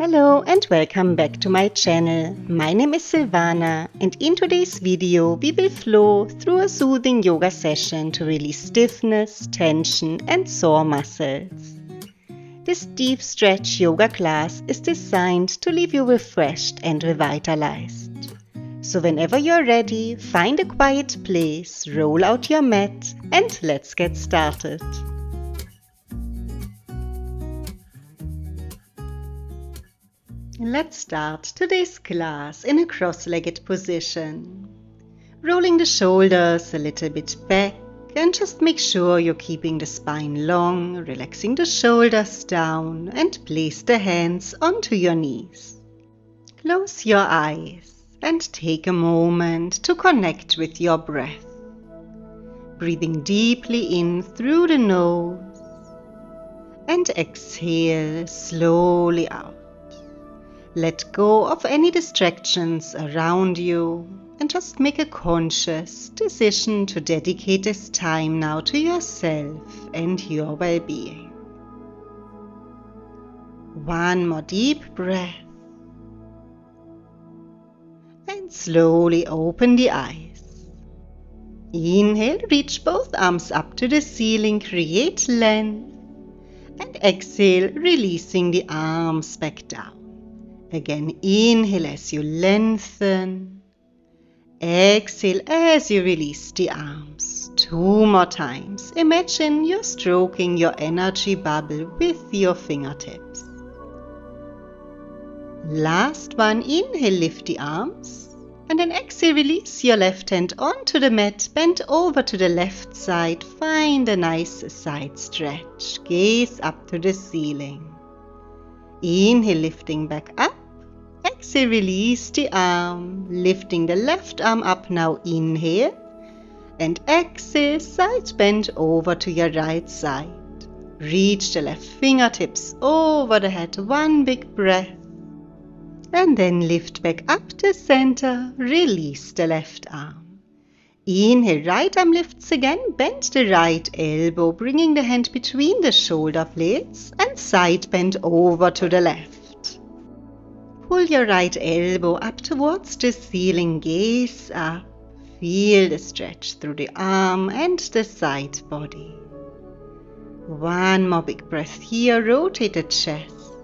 Hello and welcome back to my channel. My name is Silvana and in today's video we will flow through a soothing yoga session to release stiffness, tension and sore muscles. This deep stretch yoga class is designed to leave you refreshed and revitalized. So whenever you're ready, find a quiet place, roll out your mat and let's get started. Let's start today's class in a cross-legged position. Rolling the shoulders a little bit back and just make sure you're keeping the spine long, relaxing the shoulders down and place the hands onto your knees. Close your eyes and take a moment to connect with your breath. Breathing deeply in through the nose and exhale slowly out. Let go of any distractions around you and just make a conscious decision to dedicate this time now to yourself and your well-being. One more deep breath and slowly open the eyes. Inhale, reach both arms up to the ceiling, create length, and exhale, releasing the arms back down. Again, inhale as you lengthen. Exhale as you release the arms. 2 more times. Imagine you're stroking your energy bubble with your fingertips. Last one. Inhale, lift the arms. And then exhale, release your left hand onto the mat. Bend over to the left side. Find a nice side stretch. Gaze up to the ceiling. Inhale, lifting back up. Exhale, release the arm, lifting the left arm up now, inhale, and exhale, side bend over to your right side. Reach the left fingertips over the head, one big breath, and then lift back up to center, release the left arm. Inhale, right arm lifts again, bend the right elbow, bringing the hand between the shoulder blades, and side bend over to the left. Pull your right elbow up towards the ceiling, gaze up, feel the stretch through the arm and the side body. One more big breath here, rotate the chest.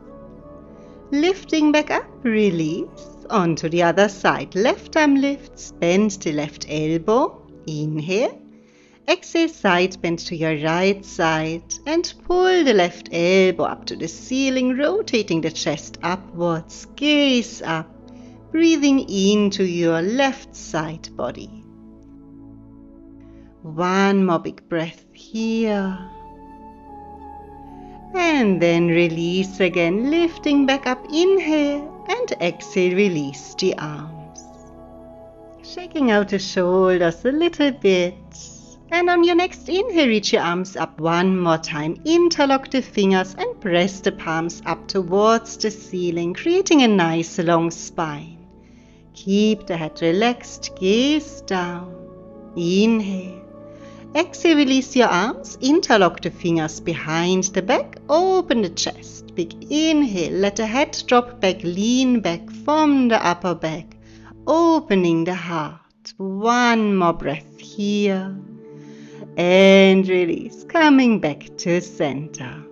Lifting back up, release, onto the other side. Left arm lifts, bend the left elbow, inhale. Exhale, side bend to your right side and pull the left elbow up to the ceiling, rotating the chest upwards, gaze up, breathing into your left side body. One more big breath here. And then release again, lifting back up, inhale and exhale, release the arms. Shaking out the shoulders a little bit. And on your next inhale, reach your arms up one more time. Interlock the fingers and press the palms up towards the ceiling, creating a nice long spine. Keep the head relaxed, gaze down. Inhale. Exhale, release your arms. Interlock the fingers behind the back. Open the chest. Big inhale. Let the head drop back, lean back from the upper back, opening the heart. One more breath here. And release, coming back to center.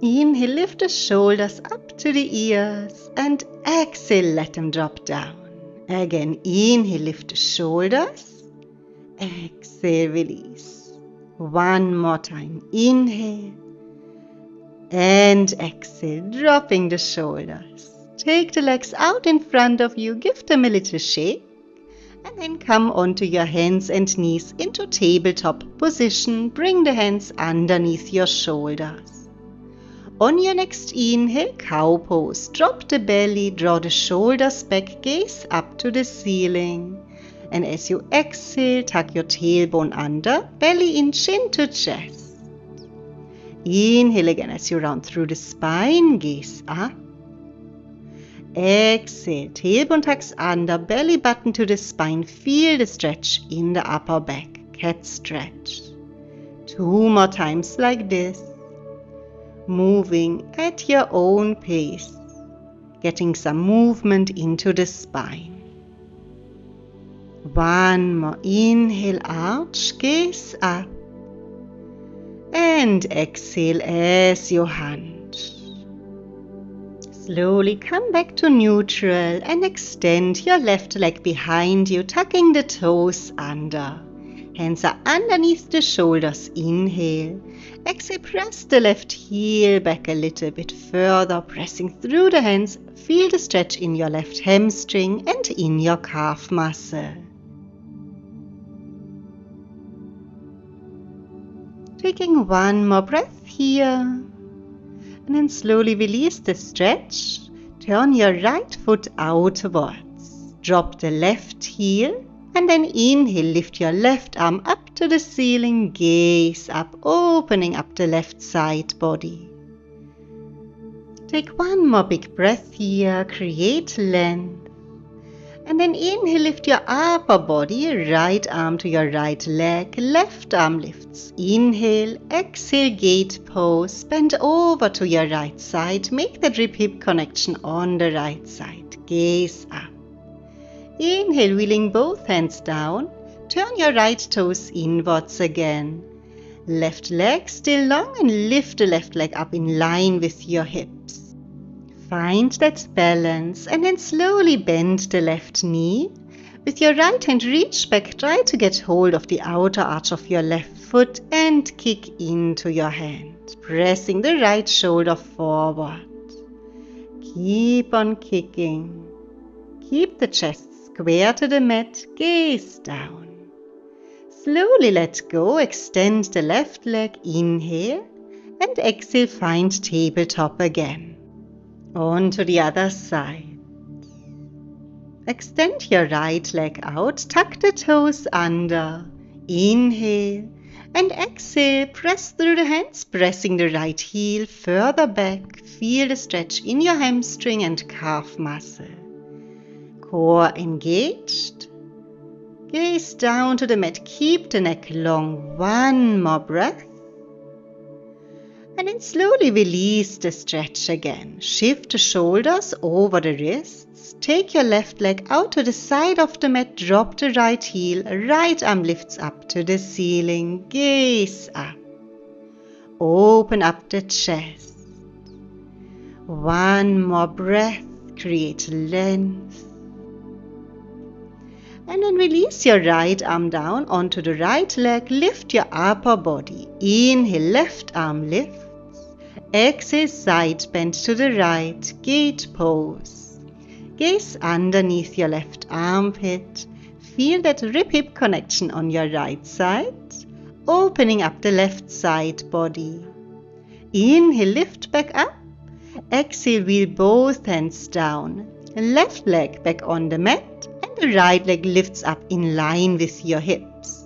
Inhale, lift the shoulders up to the ears and exhale, let them drop down. Again, inhale, lift the shoulders. Exhale, release. One more time. Inhale and exhale, dropping the shoulders. Take the legs out in front of you, give them a little shake. And then come onto your hands and knees into tabletop position. Bring the hands underneath your shoulders. On your next inhale, cow pose. Drop the belly, draw the shoulders back, gaze up to the ceiling. And as you exhale, tuck your tailbone under, belly in, chin to chest. Inhale again as you round through the spine, gaze up. Exhale, tailbone tucks under, belly button to the spine, feel the stretch in the upper back, cat stretch. 2 more times like this, moving at your own pace. getting some movement into the spine. One more inhale, arch, gaze up. And exhale as you hunch. Slowly come back to neutral and extend your left leg behind you, tucking the toes under. Hands are underneath the shoulders. Inhale. Exhale, press the left heel back a little bit further, pressing through the hands. Feel the stretch in your left hamstring and in your calf muscle. Taking one more breath here. And then slowly release the stretch. Turn your right foot outwards. Drop the left heel. And then inhale, lift your left arm up to the ceiling. Gaze up, opening up the left side body. Take one more big breath here. Create length. And then inhale, lift your upper body, right arm to your right leg, left arm lifts. Inhale, exhale, gate pose, bend over to your right side, make that rib-hip connection on the right side, gaze up. Inhale, wheeling both hands down, turn your right toes inwards again. Left leg still long and lift the left leg up in line with your hips. Find that balance and then slowly bend the left knee. With your right hand reach back, try to get hold of the outer arch of your left foot and kick into your hand, pressing the right shoulder forward. Keep on kicking. Keep the chest square to the mat, gaze down. Slowly let go, extend the left leg, inhale, and exhale, find tabletop again. On to the other side. Extend your right leg out, tuck the toes under, inhale, and exhale, press through the hands, pressing the right heel further back, feel the stretch in your hamstring and calf muscle. Core engaged, gaze down to the mat, keep the neck long, one more breath. And then slowly release the stretch again. Shift the shoulders over the wrists. Take your left leg out to the side of the mat. Drop the right heel. Right arm lifts up to the ceiling. Gaze up. Open up the chest. One more breath. Create length. And then release your right arm down onto the right leg. Lift your upper body. Inhale, left arm lifts. Exhale, side bend to the right, gate pose. Gaze underneath your left armpit. Feel that rib-hip connection on your right side. Opening up the left side body. Inhale, lift back up. Exhale, wheel both hands down. Left leg back on the mat. And the right leg lifts up in line with your hips.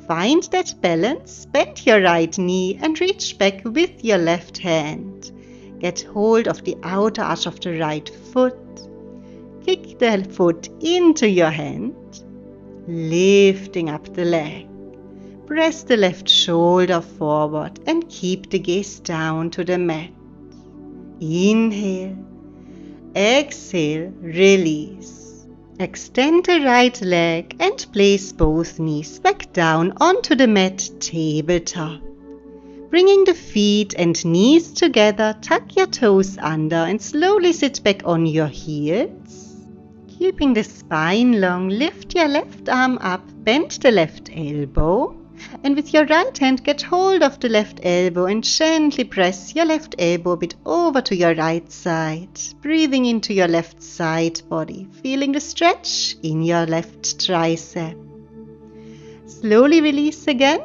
Find that balance, bend your right knee and reach back with your left hand. Get hold of the outer arch of the right foot. Kick the foot into your hand, lifting up the leg. Press the left shoulder forward and keep the gaze down to the mat. Inhale, exhale, release. Extend the right leg and place both knees back down onto the mat, tabletop. Bringing the feet and knees together, tuck your toes under and slowly sit back on your heels. Keeping the spine long, lift your left arm up, bend the left elbow. And with your right hand, get hold of the left elbow and gently press your left elbow a bit over to your right side. Breathing into your left side body, feeling the stretch in your left tricep. Slowly release again.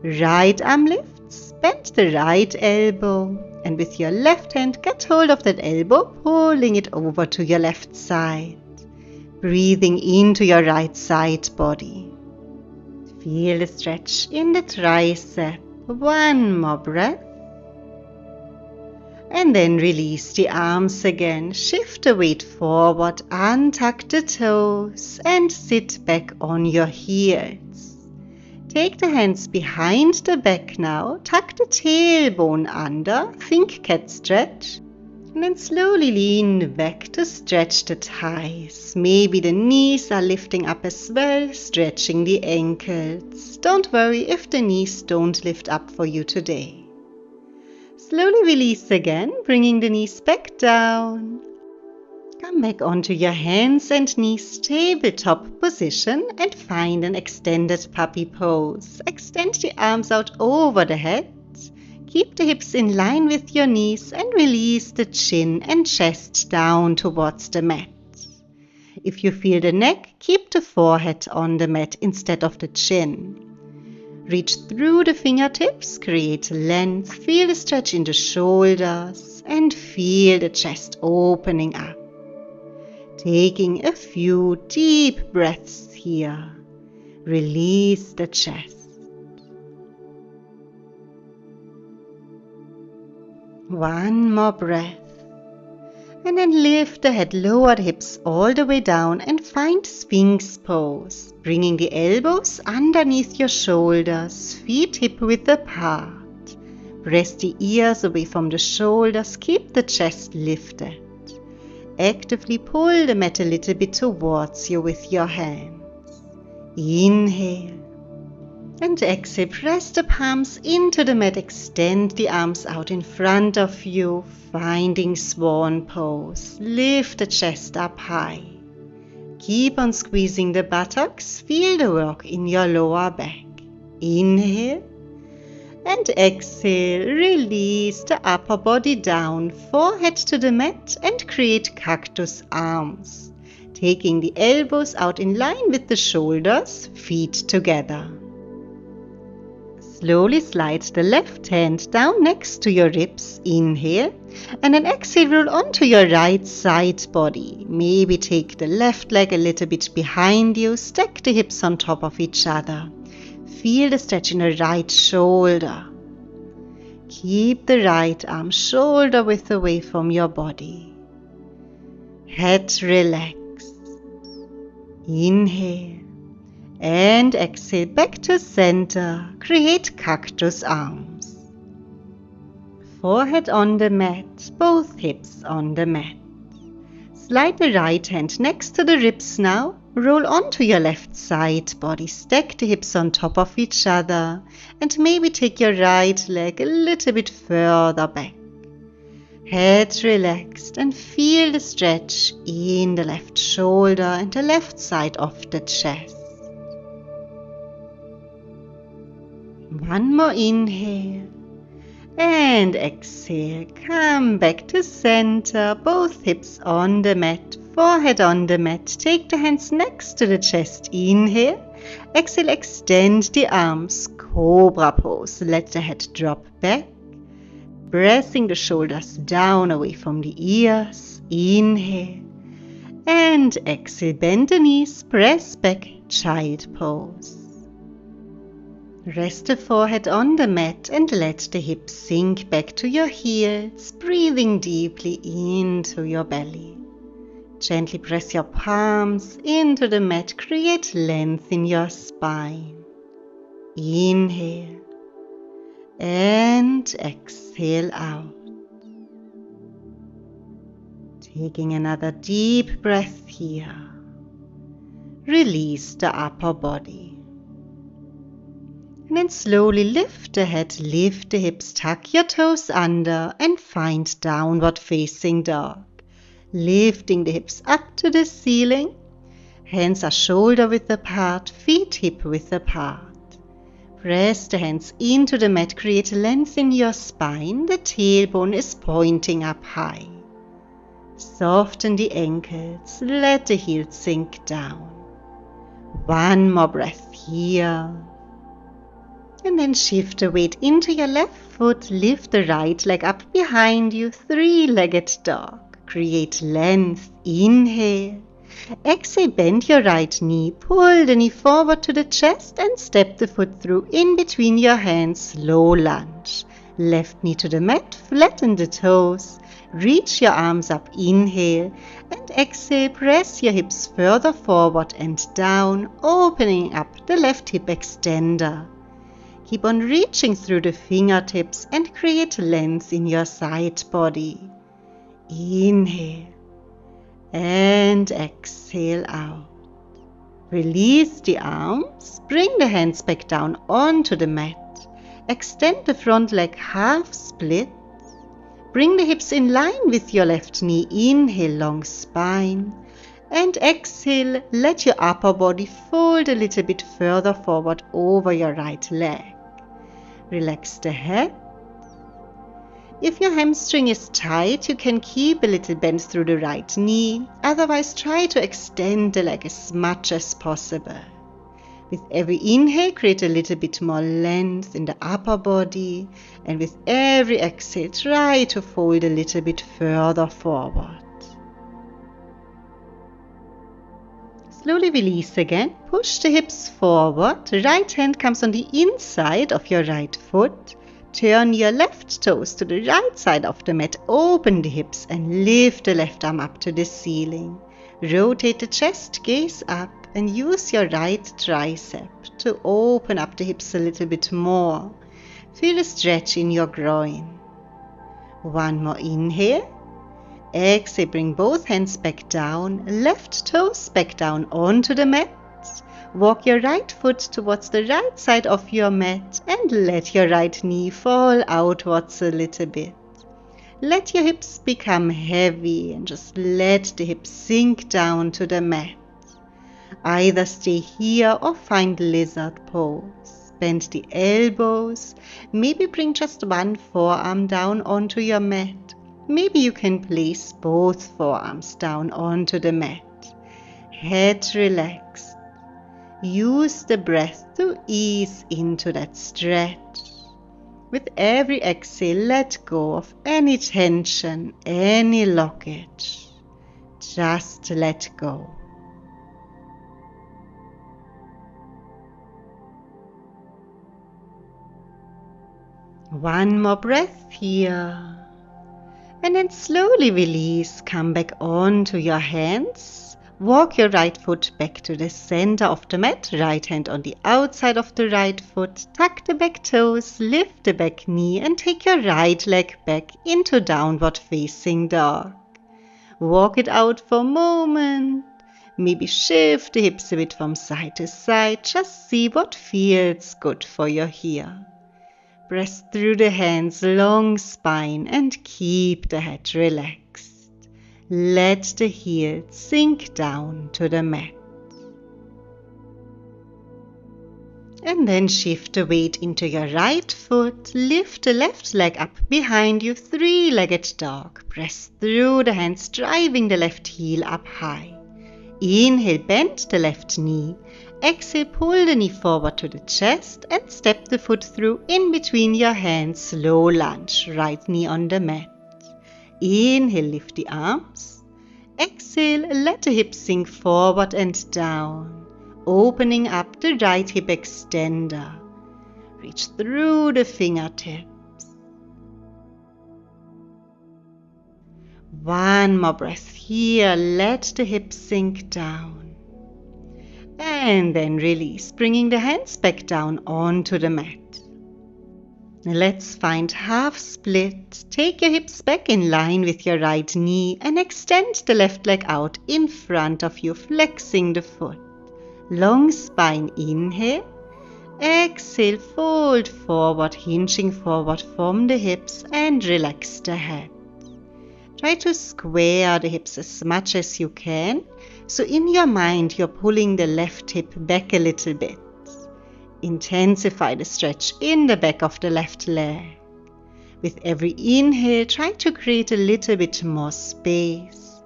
Right arm lifts, bend the right elbow. And with your left hand, get hold of that elbow, pulling it over to your left side. Breathing into your right side body. Feel the stretch in the tricep. One more breath. And then release the arms again. Shift the weight forward, untuck the toes and sit back on your heels. Take the hands behind the back now. Tuck the tailbone under. Think cat stretch. And then slowly lean back to stretch the thighs. Maybe the knees are lifting up as well, stretching the ankles. Don't worry if the knees don't lift up for you today. Slowly release again, bringing the knees back down. Come back onto your hands and knees, tabletop position, and find an extended puppy pose. Extend the arms out over the head. Keep the hips in line with your knees and release the chin and chest down towards the mat. If you feel the neck, keep the forehead on the mat instead of the chin. Reach through the fingertips, create length, feel the stretch in the shoulders and feel the chest opening up. Taking a few deep breaths here. Release the chest. One more breath. And then lift the head, lower the hips all the way down and find Sphinx pose. Bringing the elbows underneath your shoulders, feet hip width apart. Press the ears away from the shoulders, keep the chest lifted. Actively pull the mat a little bit towards you with your hands. Inhale. And exhale, press the palms into the mat, extend the arms out in front of you, finding swan pose. Lift the chest up high. Keep on squeezing the buttocks, feel the work in your lower back. Inhale and exhale, release the upper body down, forehead to the mat and create cactus arms. Taking the elbows out in line with the shoulders, feet together. Slowly slide the left hand down next to your ribs, inhale, and then exhale, roll onto your right side body. Maybe take the left leg a little bit behind you, stack the hips on top of each other. Feel the stretch in the right shoulder. Keep the right arm shoulder width away from your body. Head relaxed. Inhale. And exhale back to center. Create cactus arms. Forehead on the mat, both hips on the mat. Slide the right hand next to the ribs now. Roll onto your left side body. Stack the hips on top of each other. And maybe take your right leg a little bit further back. Head relaxed and feel the stretch in the left shoulder and the left side of the chest. One more inhale and exhale. Come back to center, both hips on the mat, forehead on the mat. Take the hands next to the chest. Inhale, exhale, extend the arms, cobra pose. Let the head drop back, pressing the shoulders down away from the ears. Inhale and exhale, bend the knees, press back, child pose. Rest the forehead on the mat and let the hips sink back to your heels, breathing deeply into your belly. Gently press your palms into the mat, create length in your spine. Inhale and exhale out. Taking another deep breath here. Release the upper body. And then slowly lift the head, lift the hips, tuck your toes under and find downward facing dog. Lifting the hips up to the ceiling. Hands are shoulder width apart, feet hip width apart. Press the hands into the mat, create length in your spine. The tailbone is pointing up high. Soften the ankles, let the heels sink down. One more breath here. And then shift the weight into your left foot, lift the right leg up behind you, three-legged dog. Create length, inhale. Exhale, bend your right knee, pull the knee forward to the chest and step the foot through in between your hands, slow lunge. Left knee to the mat, flatten the toes, reach your arms up, inhale, and exhale, press your hips further forward and down, opening up the left hip extender. Keep on reaching through the fingertips and create length in your side body. Inhale and exhale out. Release the arms, bring the hands back down onto the mat. Extend the front leg half split. Bring the hips in line with your left knee. Inhale, long spine. And exhale, let your upper body fold a little bit further forward over your right leg. Relax the head. If your hamstring is tight, you can keep a little bend through the right knee. Otherwise, try to extend the leg as much as possible. With every inhale, create a little bit more length in the upper body. And with every exhale, try to fold a little bit further forward. Slowly release again. Push the hips forward. Right hand comes on the inside of your right foot. Turn your left toes to the right side of the mat. Open the hips and lift the left arm up to the ceiling. Rotate the chest, gaze up, and use your right tricep to open up the hips a little bit more. Feel a stretch in your groin. One more inhale. Exhale, bring both hands back down, left toes back down onto the mat. Walk your right foot towards the right side of your mat and let your right knee fall outwards a little bit. Let your hips become heavy and just let the hips sink down to the mat. Either stay here or find lizard pose. Bend the elbows. Maybe bring just one forearm down onto your mat. Maybe you can place both forearms down onto the mat. Head relaxed. Use the breath to ease into that stretch. With every exhale, let go of any tension, any blockage. Just let go. One more breath here. And then slowly release. Come back onto your hands. Walk your right foot back to the center of the mat. Right hand on the outside of the right foot. Tuck the back toes, lift the back knee and take your right leg back into downward facing dog. Walk it out for a moment. Maybe shift the hips a bit from side to side. Just see what feels good for you here. Press through the hands, long spine, and keep the head relaxed. Let the heels sink down to the mat. And then shift the weight into your right foot. Lift the left leg up behind you, three-legged dog. Press through the hands, driving the left heel up high. Inhale, bend the left knee. Exhale, pull the knee forward to the chest and step the foot through in between your hands. Slow lunge, right knee on the mat. Inhale, lift the arms. Exhale, let the hips sink forward and down, opening up the right hip extender. Reach through the fingertips. One more breath here. Let the hips sink down. And then release, bringing the hands back down onto the mat. Let's find half split. Take your hips back in line with your right knee and extend the left leg out in front of you, flexing the foot. Long spine, inhale. Exhale, fold forward, hinging forward from the hips and relax the head. Try to square the hips as much as you can. So in your mind, you're pulling the left hip back a little bit. Intensify the stretch in the back of the left leg. With every inhale, try to create a little bit more space.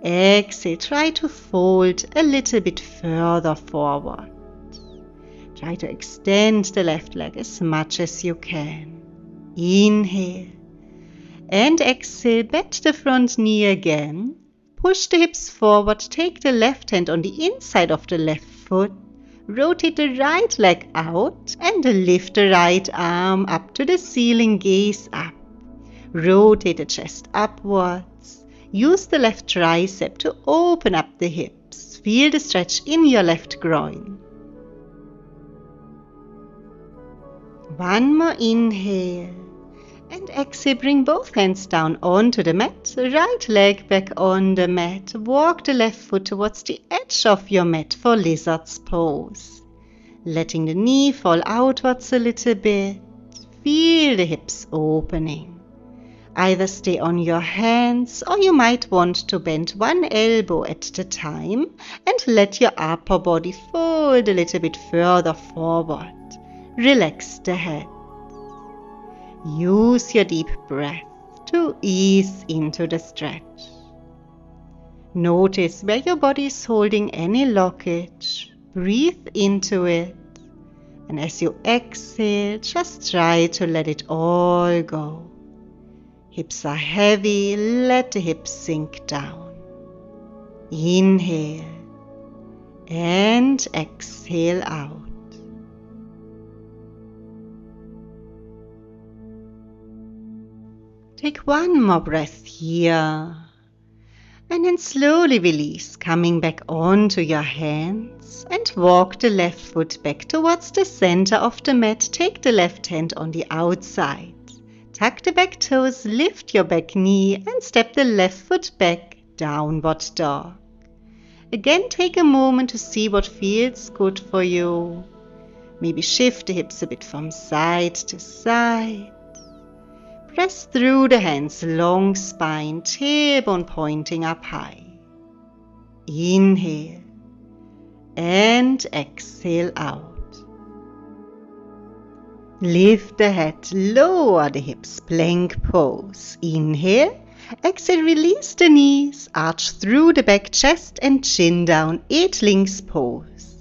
Exhale, try to fold a little bit further forward. Try to extend the left leg as much as you can. Inhale. And exhale, bend the front knee again. Push the hips forward, take the left hand on the inside of the left foot. Rotate the right leg out and lift the right arm up to the ceiling, gaze up. Rotate the chest upwards. Use the left tricep to open up the hips. Feel the stretch in your left groin. One more inhale. And exhale, bring both hands down onto the mat, right leg back on the mat. Walk the left foot towards the edge of your mat for lizard's pose. Letting the knee fall outwards a little bit. Feel the hips opening. Either stay on your hands or you might want to bend one elbow at a time and let your upper body fold a little bit further forward. Relax the head. Use your deep breath to ease into the stretch. Notice where your body is holding any blockage. Breathe into it. And as you exhale, just try to let it all go. Hips are heavy, let the hips sink down. Inhale and exhale out. Take one more breath here, and then slowly release, coming back onto your hands, and walk the left foot back towards the center of the mat. Take the left hand on the outside. Tuck the back toes, lift your back knee, and step the left foot back, downward dog. Again, take a moment to see what feels good for you. Maybe shift the hips a bit from side to side. Press through the hands, long spine, tailbone pointing up high. Inhale and exhale out. Lift the head, lower the hips, plank pose. Inhale, exhale, release the knees, arch through the back, chest and chin down, Eatling's pose.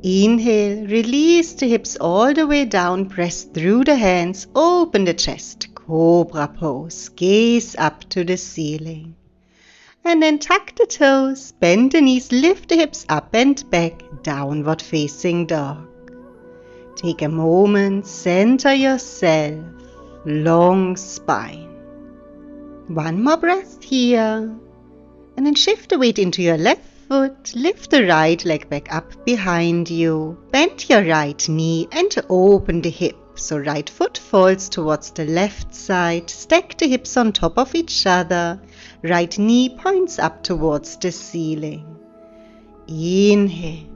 Inhale, release the hips all the way down, press through the hands, open the chest, Cobra pose, gaze up to the ceiling. And then tuck the toes, bend the knees, lift the hips up and back, downward facing dog. Take a moment, center yourself, long spine. One more breath here, and then shift the weight into your left foot, lift the right leg back up behind you, bend your right knee and open the hip, so right foot falls towards the left side, stack the hips on top of each other, right knee points up towards the ceiling. Inhale.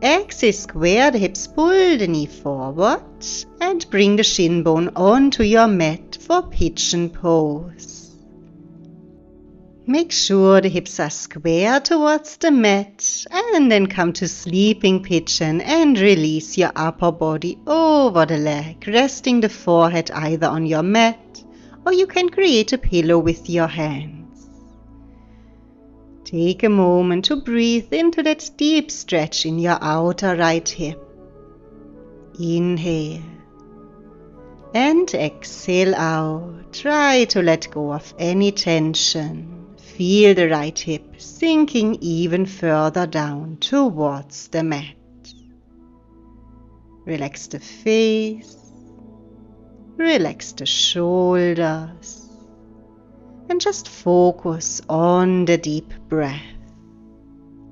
Exhale, square the hips, pull the knee forward and bring the shin bone onto your mat for pigeon pose. Make sure the hips are square towards the mat and then come to sleeping pigeon and release your upper body over the leg, resting the forehead either on your mat or you can create a pillow with your hands. Take a moment to breathe into that deep stretch in your outer right hip. Inhale and exhale out. Try to let go of any tension. Feel the right hip sinking even further down towards the mat. Relax the face. Relax the shoulders. And just focus on the deep breath.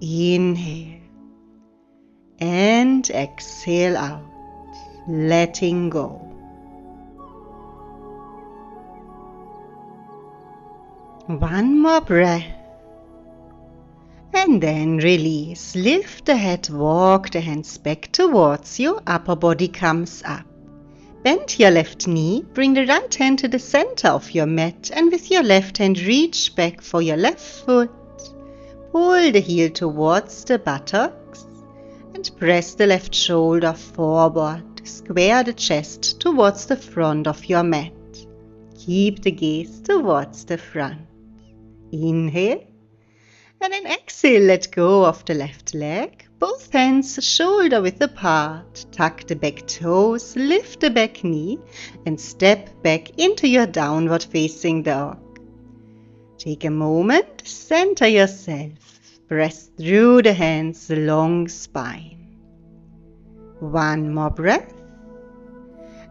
Inhale and exhale out, letting go. One more breath. And then release. Lift the head, walk the hands back towards you, upper body comes up. Bend your left knee, bring the right hand to the center of your mat and with your left hand reach back for your left foot. Pull the heel towards the buttocks and press the left shoulder forward. Square the chest towards the front of your mat. Keep the gaze towards the front. Inhale and then exhale, let go of the left leg. Both hands shoulder width apart. Tuck the back toes, lift the back knee and step back into your downward facing dog. Take a moment, center yourself. Press through the hands, long spine. One more breath.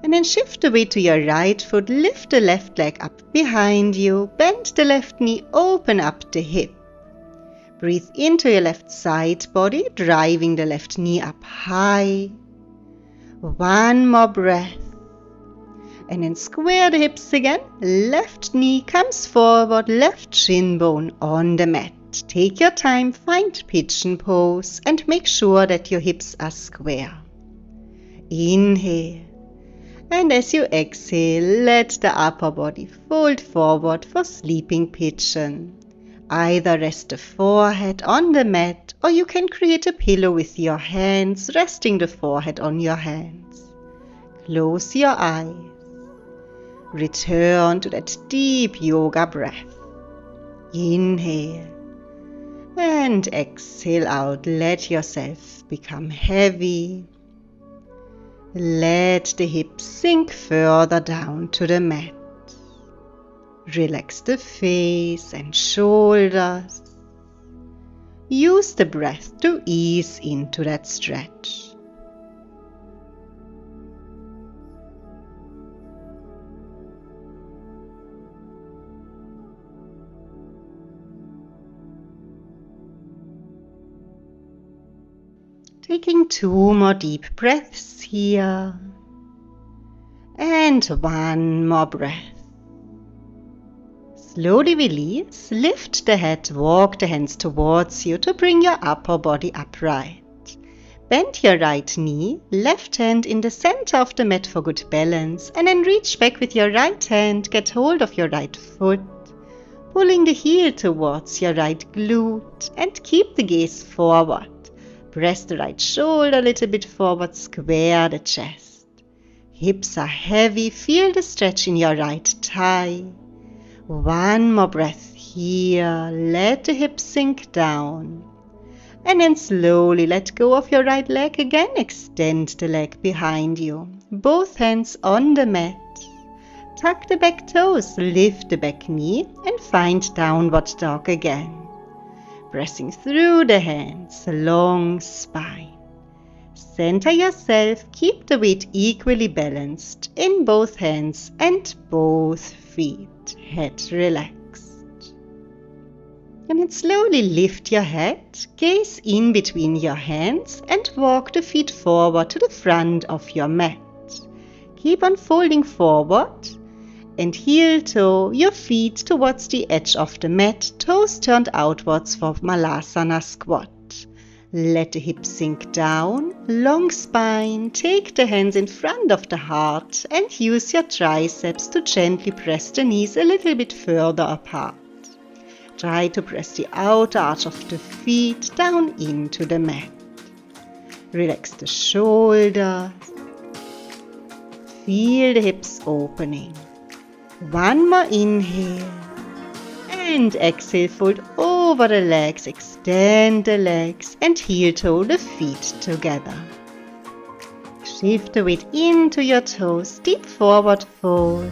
And then shift the weight to your right foot, lift the left leg up behind you, bend the left knee, open up the hip. Breathe into your left side body, driving the left knee up high. One more breath. And then square the hips again. Left knee comes forward, left shin bone on the mat. Take your time, find pigeon pose and make sure that your hips are square. Inhale. And as you exhale, let the upper body fold forward for sleeping pigeon. Either rest the forehead on the mat or you can create a pillow with your hands, resting the forehead on your hands. Close your eyes. Return to that deep yoga breath. Inhale and exhale out. Let yourself become heavy. Let the hips sink further down to the mat. Relax the face and shoulders. Use the breath to ease into that stretch. Taking 2 more deep breaths here. And 1 more breath. Slowly release, lift the head, walk the hands towards you to bring your upper body upright. Bend your right knee, left hand in the center of the mat for good balance, and then reach back with your right hand, get hold of your right foot, pulling the heel towards your right glute, and keep the gaze forward. Press the right shoulder a little bit forward, square the chest. Hips are heavy, feel the stretch in your right thigh. 1 more breath here, let the hips sink down. And then slowly let go of your right leg again, extend the leg behind you. Both hands on the mat. Tuck the back toes, lift the back knee and find downward dog again. Pressing through the hands, long spine. Center yourself, keep the weight equally balanced in both hands and both feet. Head relaxed. And then slowly lift your head, gaze in between your hands and walk the feet forward to the front of your mat. Keep on folding forward and heel toe your feet towards the edge of the mat, toes turned outwards for Malasana squat. Let the hips sink down, long spine, take the hands in front of the heart and use your triceps to gently press the knees a little bit further apart. Try to press the outer arch of the feet down into the mat. Relax the shoulders. Feel the hips opening. 1 more inhale. And exhale, fold over the legs, extend the legs and heel toe the feet together. Shift the weight into your toes, deep forward fold.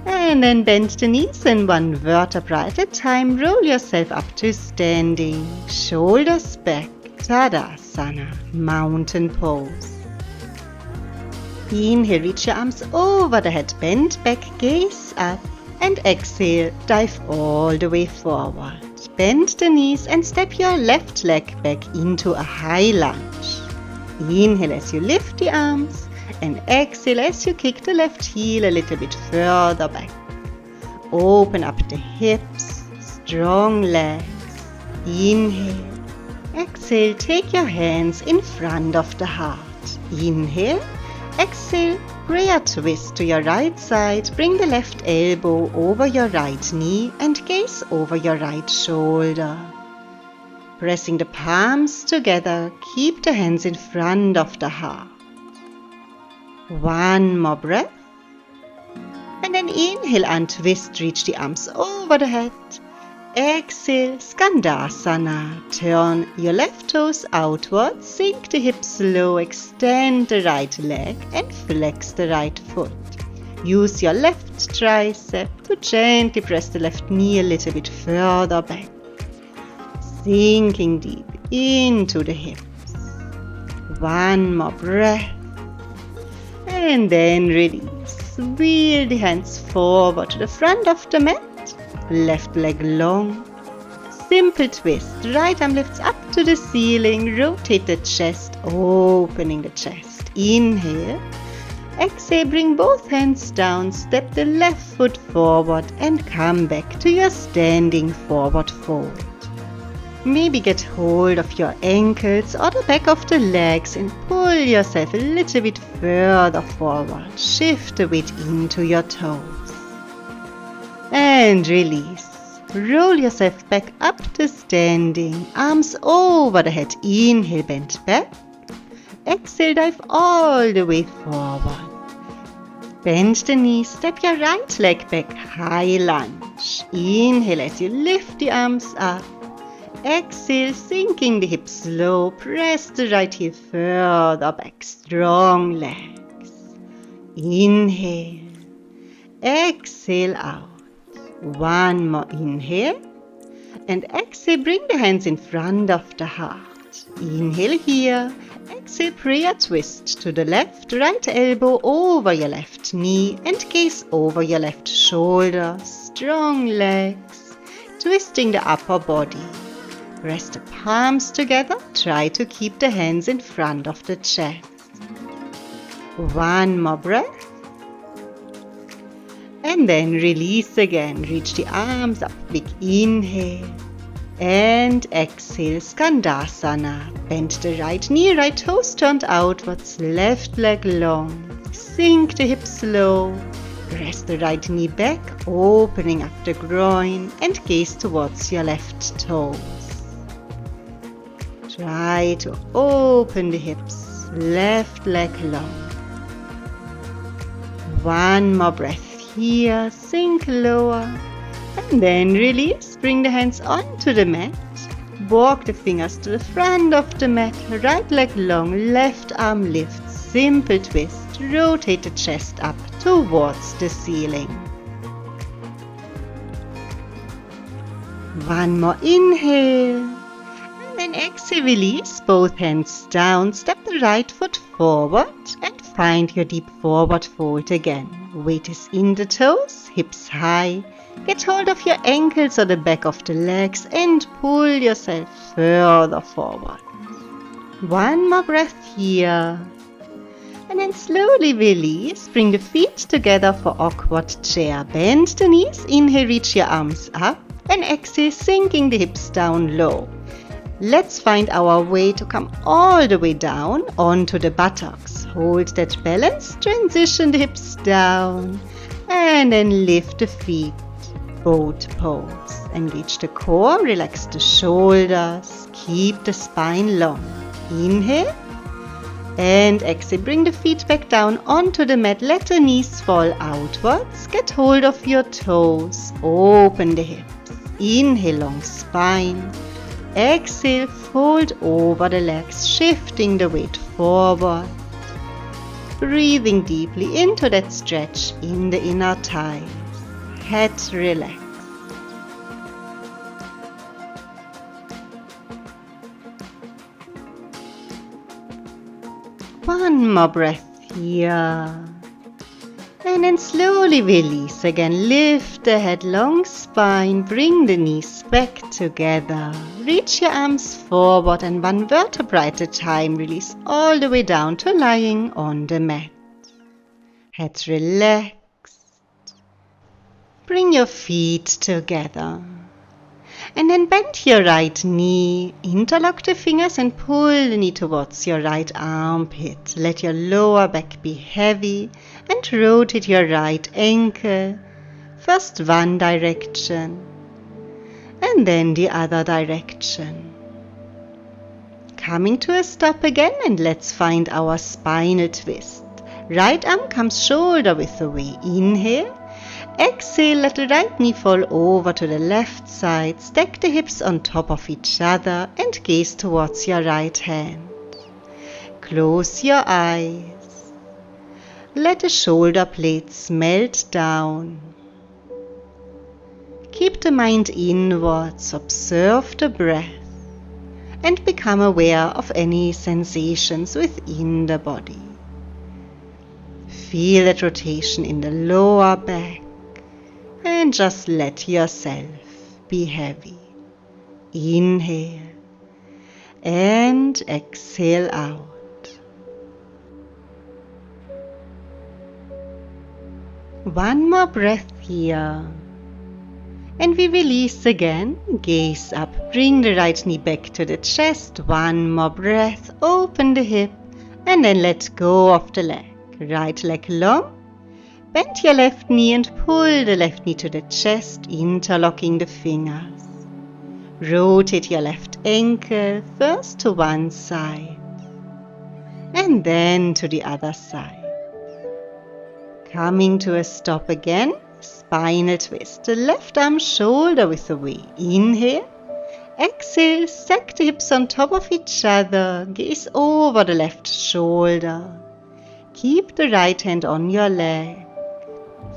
And then bend the knees in 1 vertebra at a time, roll yourself up to standing, shoulders back, Tadasana, mountain pose. Inhale, reach your arms over the head, bend back, gaze up. And exhale, dive all the way forward. Bend the knees and step your left leg back into a high lunge. Inhale as you lift the arms and exhale as you kick the left heel a little bit further back. Open up the hips, strong legs. Inhale. Exhale, take your hands in front of the heart. Inhale. Exhale, prayer twist to your right side, bring the left elbow over your right knee and gaze over your right shoulder. Pressing the palms together, keep the hands in front of the heart. 1 more breath. And then inhale, untwist, reach the arms over the head. Exhale, Skandasana. Turn your left toes outwards, sink the hips low, extend the right leg and flex the right foot. Use your left tricep to gently press the left knee a little bit further back. Sinking deep into the hips. 1 more breath. And then release. Wheel the hands forward to the front of the mat. Left leg long, simple twist, right arm lifts up to the ceiling, rotate the chest, opening the chest. Inhale, Exhale, bring both hands down, step the left foot forward and come back to your standing forward fold. Maybe get hold of your ankles or the back of the legs and pull yourself a little bit further forward. Shift the weight into your toes. And release. Roll yourself back up to standing, arms over the head. Inhale, bend back. Exhale, dive all the way forward. Bend the knees, step your right leg back, high lunge. Inhale as you lift the arms up. Exhale, sinking the hips low, press the right heel further back, strong legs. Inhale, exhale out. One more inhale, and exhale, bring the hands in front of the heart. Inhale here, exhale, prayer twist to the left, right elbow over your left knee and gaze over your left shoulder, strong legs, twisting the upper body. Press the palms together, try to keep the hands in front of the chest. One more breath. And then release again, reach the arms up, big inhale. And exhale, Skandasana. Bend the right knee, right toes turned outwards, left leg long. Sink the hips low. Press the right knee back, opening up the groin and gaze towards your left toes. Try to open the hips, left leg long. One more breath here, sink lower, and then release. Bring the hands onto the mat. Walk the fingers to the front of the mat, right leg long, left arm lifts, simple twist. Rotate the chest up towards the ceiling. One more inhale. And then exhale, release, both hands down, step the right foot forward and find your deep forward fold again. Weight is in the toes, hips high. Get hold of your ankles or the back of the legs and pull yourself further forward. One more breath here. And then slowly release, bring the feet together for awkward chair. Bend the knees, inhale, reach your arms up and exhale, sinking the hips down low. Let's find our way to come all the way down onto the buttocks. Hold that balance, transition the hips down, and then lift the feet, boat pose. Engage the core, relax the shoulders, keep the spine long. Inhale, and exhale, bring the feet back down onto the mat, let the knees fall outwards, get hold of your toes, open the hips. Inhale, long spine. Exhale, fold over the legs, shifting the weight forward. Breathing deeply into that stretch in the inner thighs. Head relaxed. One more breath here. And then slowly release again. Lift the head, long spine, bring the knees back together. Reach your arms forward and one vertebra at a time. Release all the way down to lying on the mat. Head relaxed. Bring your feet together. And then bend your right knee, interlock the fingers and pull the knee towards your right armpit. Let your lower back be heavy and rotate your right ankle. First one direction and then the other direction. Coming to a stop again and let's find our spinal twist. Right arm comes shoulder width away. Inhale. Exhale, let the right knee fall over to the left side, stack the hips on top of each other and gaze towards your right hand. Close your eyes. Let the shoulder blades melt down. Keep the mind inwards, observe the breath and become aware of any sensations within the body. Feel that rotation in the lower back. And just let yourself be heavy. Inhale and exhale out. One more breath here. And we release again. Gaze up. Bring the right knee back to the chest. One more breath. Open the hip. And then let go of the leg. Right leg long. Bend your left knee and pull the left knee to the chest, interlocking the fingers. Rotate your left ankle first to one side and then to the other side. Coming to a stop again, spinal twist. The left arm shoulder width away. Inhale. Exhale, stack the hips on top of each other. Gaze over the left shoulder. Keep the right hand on your leg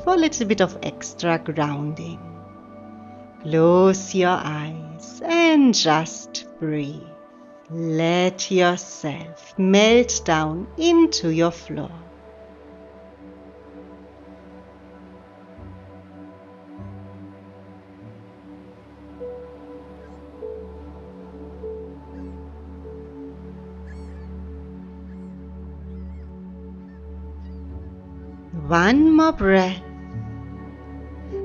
for a little bit of extra grounding. Close your eyes and just breathe. Let yourself melt down into your floor. One more breath.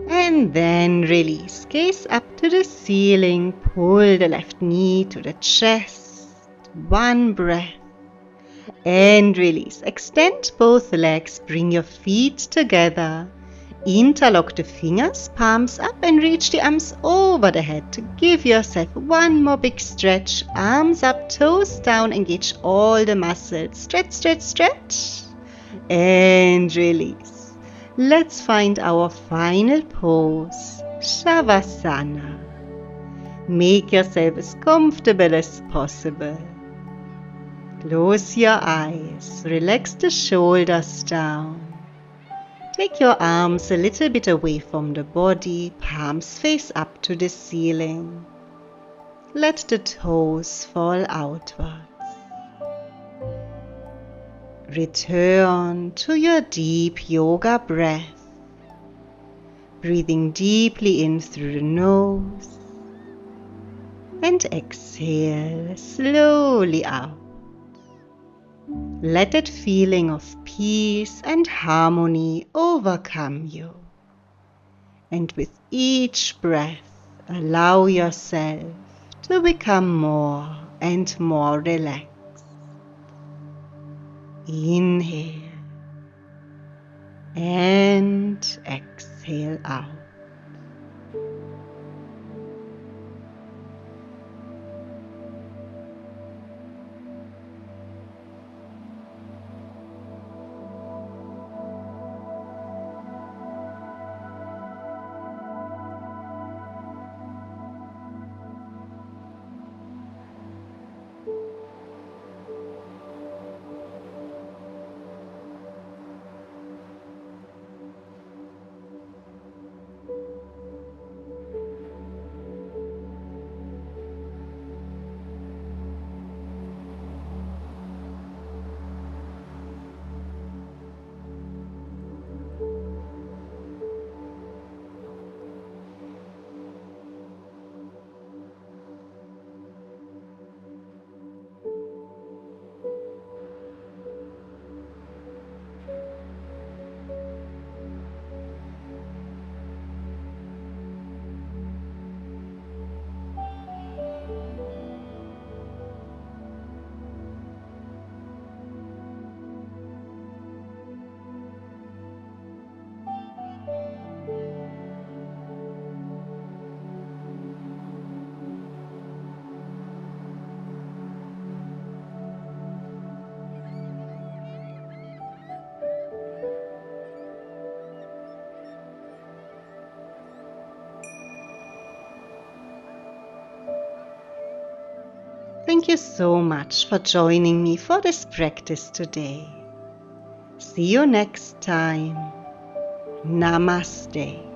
And then release. Gaze up to the ceiling. Pull the left knee to the chest. One breath. And release. Extend both legs. Bring your feet together. Interlock the fingers, palms up, and reach the arms over the head. Give yourself one more big stretch. Arms up, toes down. Engage all the muscles. Stretch, stretch, stretch. And release. Let's find our final pose, savasana. Make yourself as comfortable as possible. Close your eyes, relax the shoulders down. Take your arms a little bit away from the body, palms face up to the ceiling. Let the toes fall outwards. Return to your deep yoga breath, breathing deeply in through the nose and exhale slowly out. Let that feeling of peace and harmony overcome you. And with each breath, allow yourself to become more and more relaxed. Inhale and exhale out. Thank you so much for joining me for this practice today. See you next time. Namaste.